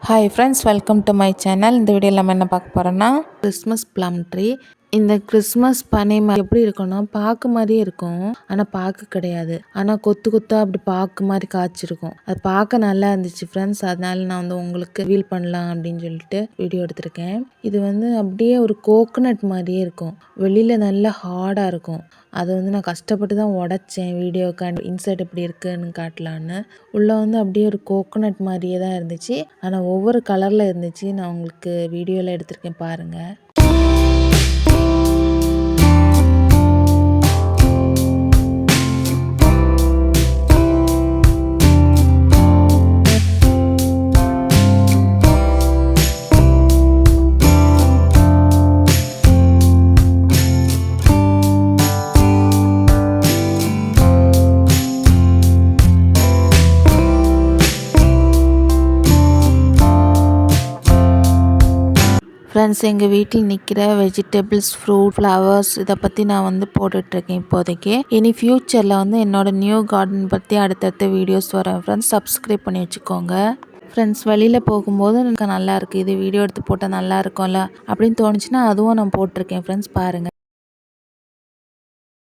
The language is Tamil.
Hi friends, welcome to my channel. இந்த வீடியோவில் நம்ம என்ன பார்க்க போகிறோன்னா கிறிஸ்மஸ் ப்ளம் ட்ரீ. இந்த கிறிஸ்மஸ் பனை எப்படி இருக்குன்னா பாக்கு மாதிரியே இருக்கும், ஆனால் பாக்கு கிடையாது. ஆனால் கொத்து கொத்தாக அப்படி பாக்கு மாதிரி காய்ச்சிருக்கும். அது பார்க்க நல்லா இருந்துச்சு ஃப்ரெண்ட்ஸ். அதனால நான் உங்களுக்கு வீல் பண்ணலாம் அப்படின்னு சொல்லிட்டு வீடியோ எடுத்திருக்கேன். இது அப்படியே ஒரு கோகோனட் மாதிரியே இருக்கும். வெளியில் நல்லா ஹார்டாக இருக்கும். அதை நான் கஷ்டப்பட்டு தான் உடைச்சேன் வீடியோக்காண்டி, இன்சைட் எப்படி இருக்குன்னு காட்டலான்னு. உள்ளே அப்படியே ஒரு கோகோனட் மாதிரியே தான் இருந்துச்சு, ஆனால் ஒவ்வொரு கலரில் இருந்துச்சு. நான் உங்களுக்கு வீடியோவில் எடுத்திருக்கேன் பாருங்கள். ஃப்ரெண்ட்ஸ், எங்கள் வீட்டில் நிற்கிற வெஜிடபிள்ஸ், ஃப்ரூட், ஃப்ளவர்ஸ் இதை பற்றி நான் போட்டுட்ருக்கேன் இப்போதைக்கு. இனி ஃப்யூச்சரில் என்னோட நியூ கார்டன் பற்றி அடுத்தடுத்த வீடியோஸ் வரேன் ஃப்ரெண்ட்ஸ். சப்ஸ்கிரைப் பண்ணி வச்சுக்கோங்க ஃப்ரெண்ட்ஸ். வெளியில் போகும்போது எனக்கு நல்லா இருக்குது, இது வீடியோ எடுத்து போட்டால் நல்லா இருக்கும்ல அப்படின்னு தோணுச்சுன்னா அதுவும் நான் போட்டிருக்கேன் ஃப்ரெண்ட்ஸ், பாருங்கள்.